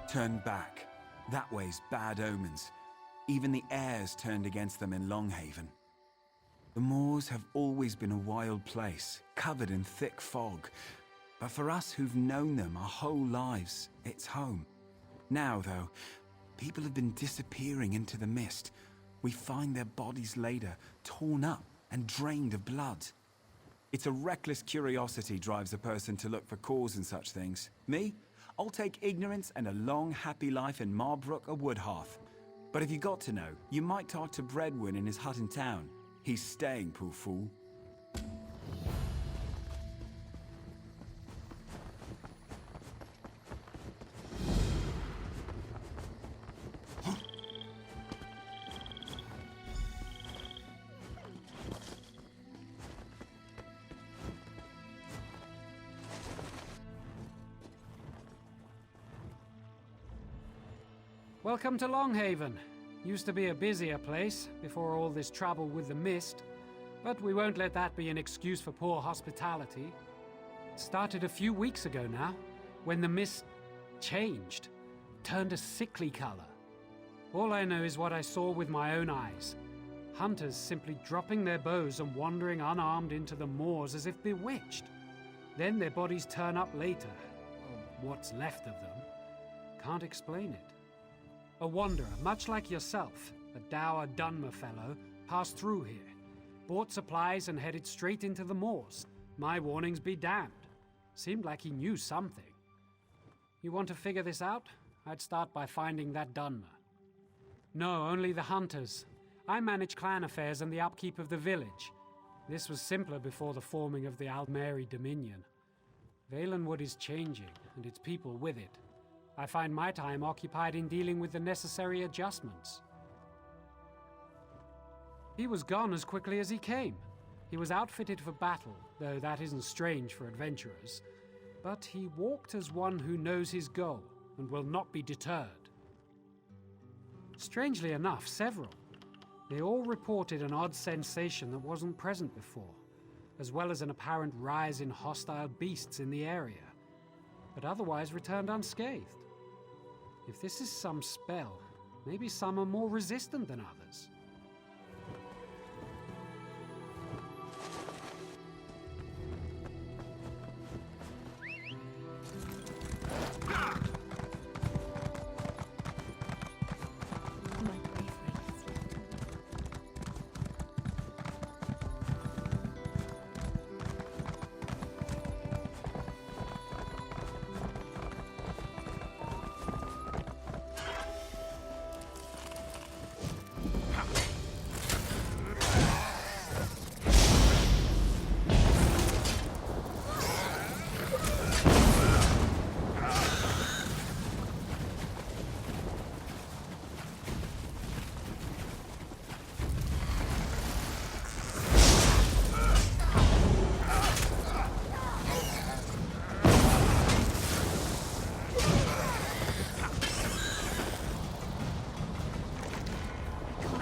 Turn back. That way's bad omens. Even the airs turned against them in Longhaven. The moors have always been a wild place, covered in thick fog. But for us who've known them our whole lives, it's home. Now, though, people have been disappearing into the mist. We find their bodies later, torn up and drained of blood. It's a reckless curiosity drives a person to look for cause in such things. Me? I'll take ignorance and a long, happy life in Marbrook or Woodhearth. But if you got to know, you might talk to Bredwin in his hut in town. He's staying, poor fool. Welcome to Longhaven. Used to be a busier place before all this trouble with the mist, but we won't let that be an excuse for poor hospitality. It started a few weeks ago now, when the mist changed, turned a sickly color. All I know is what I saw with my own eyes. Hunters simply dropping their bows and wandering unarmed into the moors as if bewitched. Then their bodies turn up later, or what's left of them. Can't explain it. A wanderer, much like yourself, a dour Dunmer fellow, passed through here, bought supplies and headed straight into the moors. My warnings be damned. Seemed like he knew something. You want to figure this out? I'd start by finding that Dunmer. No, only the hunters. I manage clan affairs and the upkeep of the village. This was simpler before the forming of the Aldmeri Dominion. Valenwood is changing, and its people with it. I find my time occupied in dealing with the necessary adjustments. He was gone as quickly as he came. He was outfitted for battle, though that isn't strange for adventurers. But he walked as one who knows his goal, and will not be deterred. Strangely enough, several. They all reported an odd sensation that wasn't present before, as well as an apparent rise in hostile beasts in the area, but otherwise returned unscathed. If this is some spell, maybe some are more resistant than others.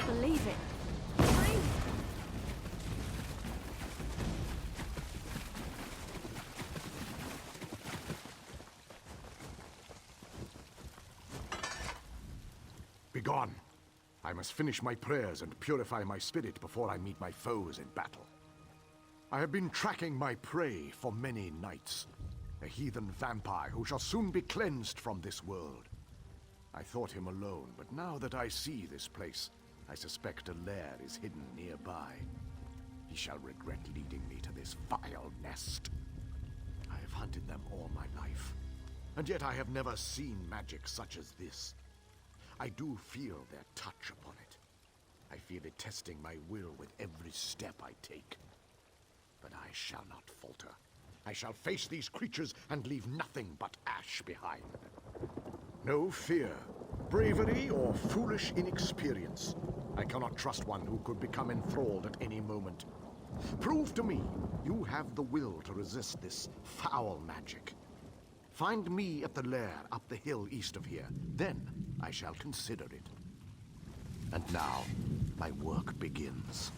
Believe it. Begone! I must finish my prayers and purify my spirit before I meet my foes in battle. I have been tracking my prey for many nights. A heathen vampire who shall soon be cleansed from this world. I thought him alone, but now that I see this place, I suspect a lair is hidden nearby. He shall regret leading me to this vile nest. I have hunted them all my life, and yet I have never seen magic such as this. I do feel their touch upon it. I feel it testing my will with every step I take. But I shall not falter. I shall face these creatures and leave nothing but ash behind. No fear, bravery, or foolish inexperience. I cannot trust one who could become enthralled at any moment. Prove to me you have the will to resist this foul magic. Find me at the lair up the hill east of here. Then I shall consider it. And now, my work begins.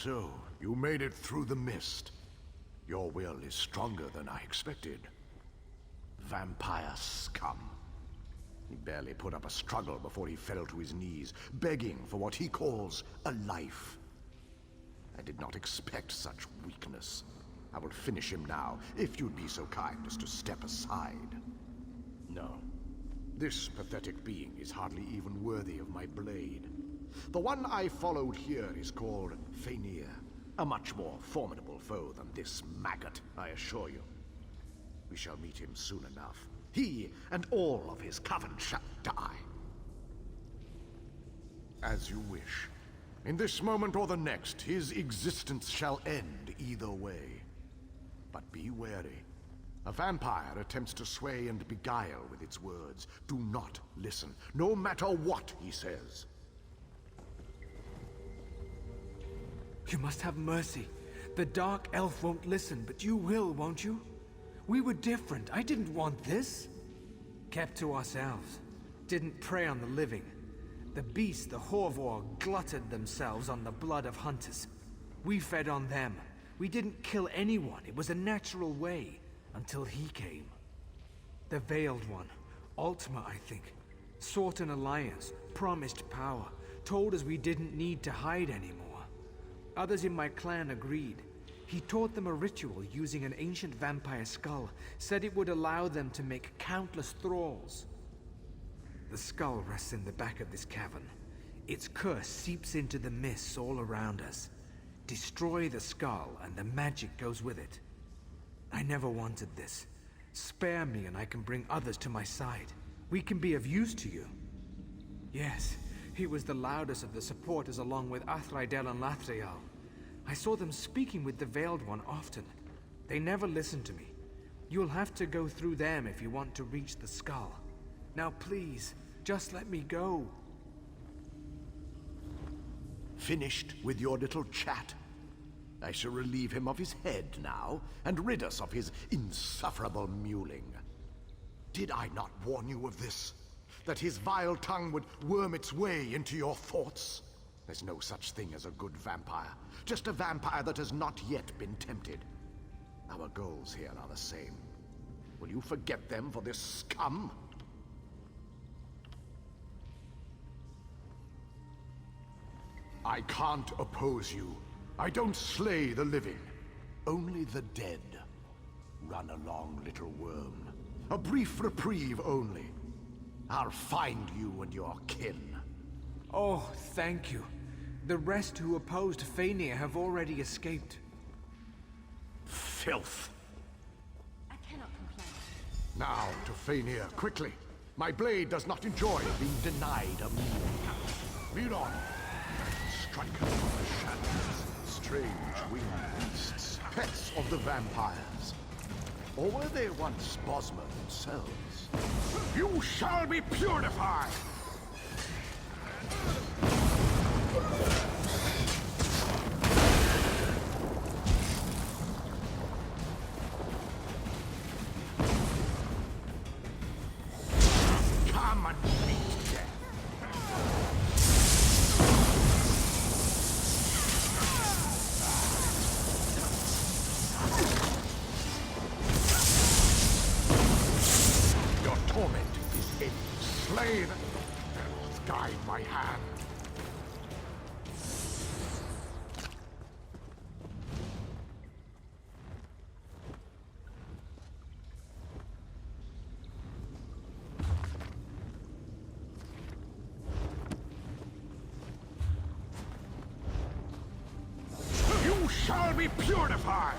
So, you made it through the mist. Your will is stronger than I expected. Vampire scum. He barely put up a struggle before he fell to his knees, begging for what he calls a life. I did not expect such weakness. I will finish him now, if you'd be so kind as to step aside. No. This pathetic being is hardly even worthy of my blade. The one I followed here is called Faenir, a much more formidable foe than this maggot, I assure you. We shall meet him soon enough. He and all of his coven shall die. As you wish. In this moment or the next, his existence shall end either way. But be wary. A vampire attempts to sway and beguile with its words. Do not listen, no matter what he says. You must have mercy. The Dark Elf won't listen, but you will, won't you? We were different. I didn't want this. Kept to ourselves. Didn't prey on the living. The beasts, the Horvor, glutted themselves on the blood of hunters. We fed on them. We didn't kill anyone. It was a natural way. Until he came. The Veiled One. Ultima, I think. Sought an alliance. Promised power. Told us we didn't need to hide anymore. Others in my clan agreed. He taught them a ritual using an ancient vampire skull, said it would allow them to make countless thralls. The skull rests in the back of this cavern. Its curse seeps into the mists all around us. Destroy the skull, and the magic goes with it. I never wanted this. Spare me, and I can bring others to my side. We can be of use to you. Yes, he was the loudest of the supporters along with Athraidel and Lathriel. I saw them speaking with the Veiled One often. They never listened to me. You'll have to go through them if you want to reach the skull. Now please, just let me go. Finished with your little chat? I shall relieve him of his head now, and rid us of his insufferable mewling. Did I not warn you of this? That his vile tongue would worm its way into your thoughts? There's no such thing as a good vampire. Just a vampire that has not yet been tempted. Our goals here are the same. Will you forget them for this scum? I can't oppose you. I don't slay the living. Only the dead. Run along, little worm. A brief reprieve only. I'll find you and your kin. Oh, thank you. The rest who opposed Faenir have already escaped. Filth. I cannot complain. Now to Faenir, quickly. My blade does not enjoy being denied a meal. Lead on. Strikers of the shadows. Strange winged beasts. Pets of the vampires. Or were they once Bosmer themselves? You shall be purified! Come and meet death. Your torment is ended. Slay them and guide my hand. You shall be purified!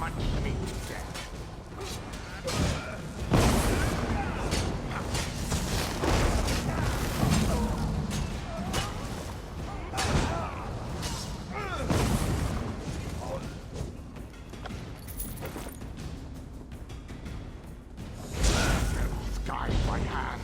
and meet death. Guide my hand.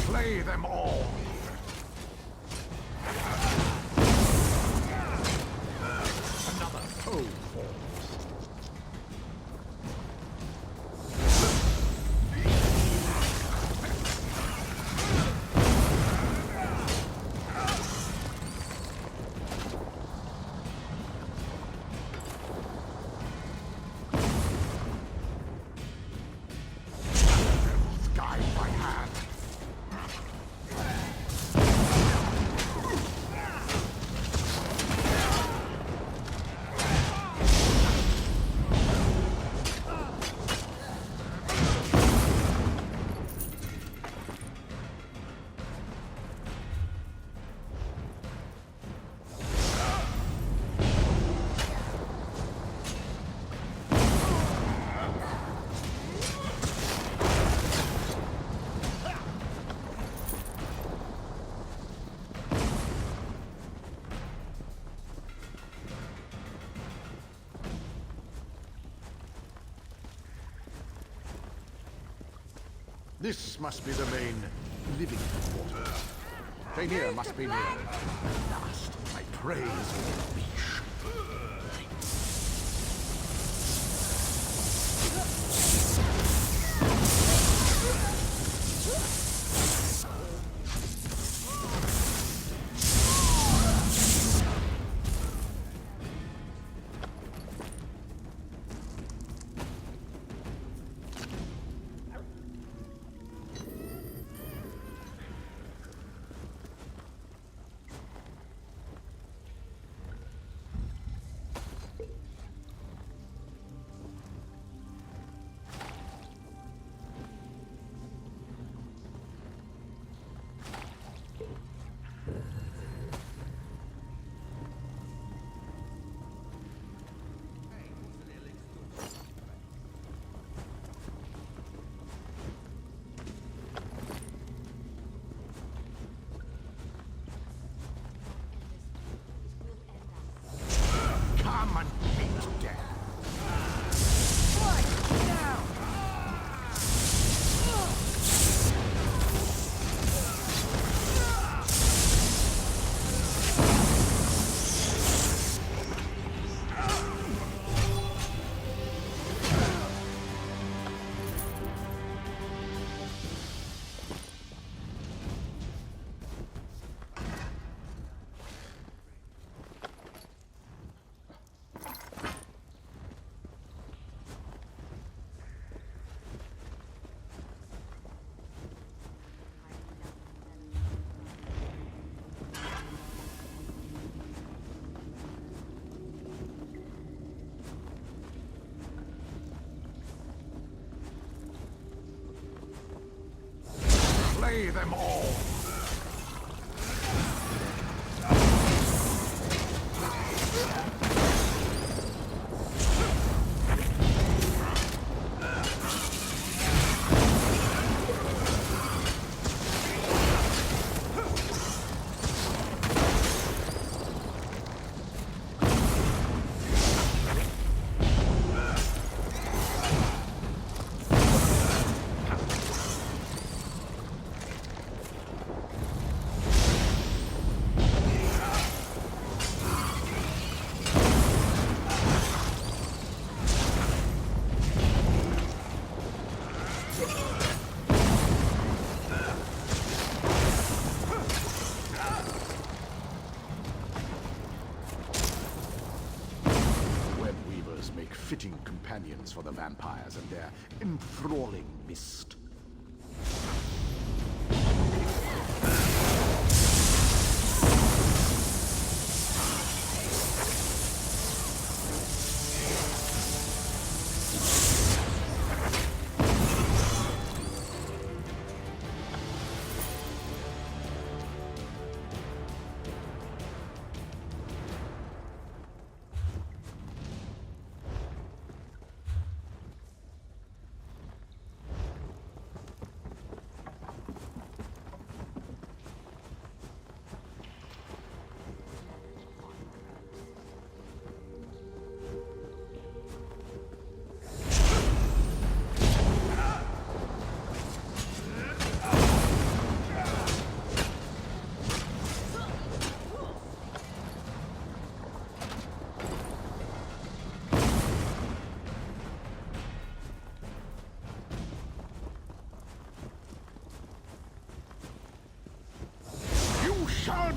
Slay them all. Another foe falls. Guide my hand. This must be the main living quarters. Tamriel must be near. At last, my prey is within reach. Come and meet death. Slay them all. Make fitting companions for the vampires and their enthralling mist.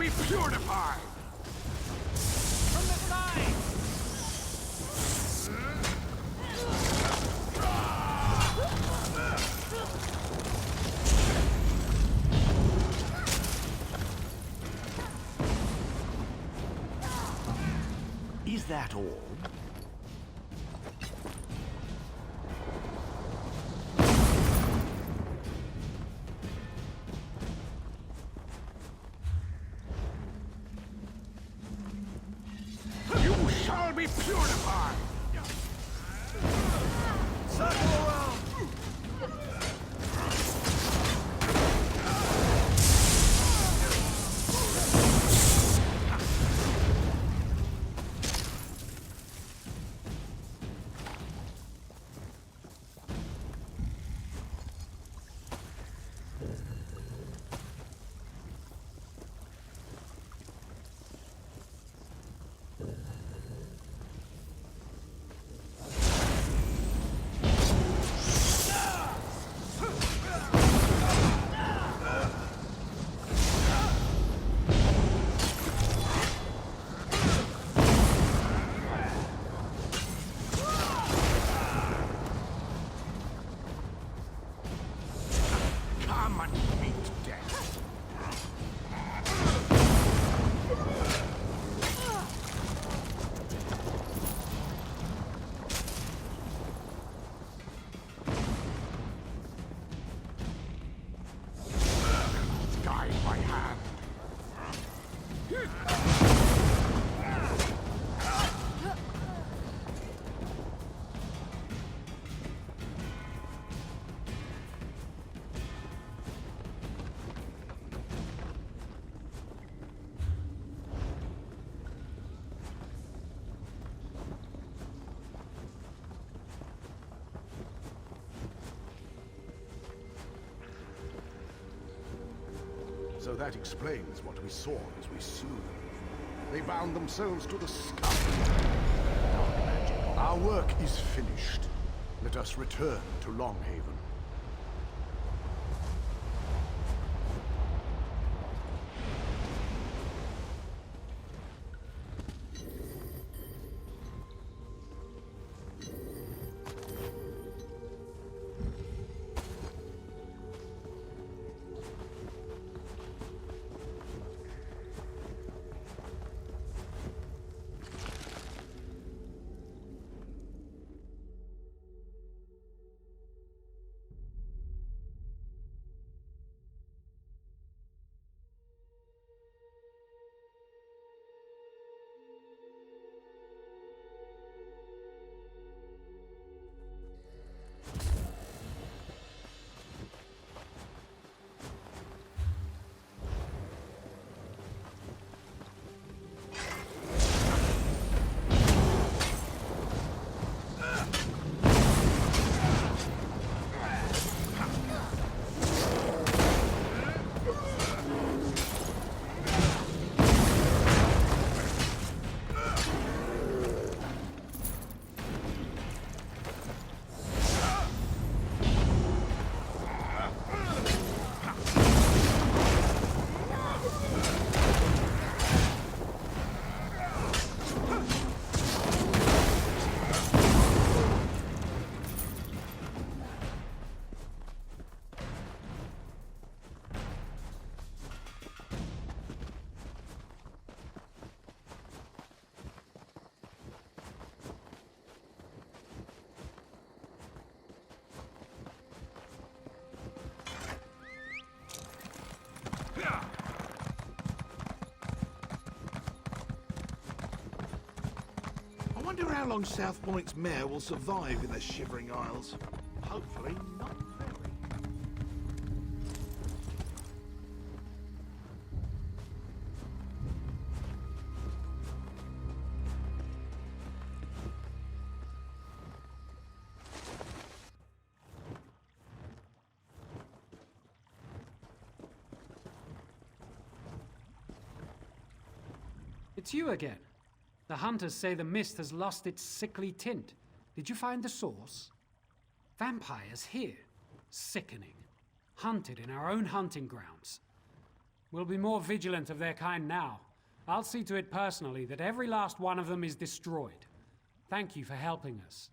be purified! From the side! Is that all? You shall be purified! Circle around! Come and meet death. Guide my hand. So that explains what we saw as we slew them. They bound themselves to the sky. Dark magic. Our work is finished. Let us return to Longhaven. I wonder how long South Point's mayor will survive in the Shivering Isles. Hopefully not very. It's you again. The hunters say the mist has lost its sickly tint. Did you find the source? Vampires here. Sickening. Hunted in our own hunting grounds. We'll be more vigilant of their kind now. I'll see to it personally that every last one of them is destroyed. Thank you for helping us.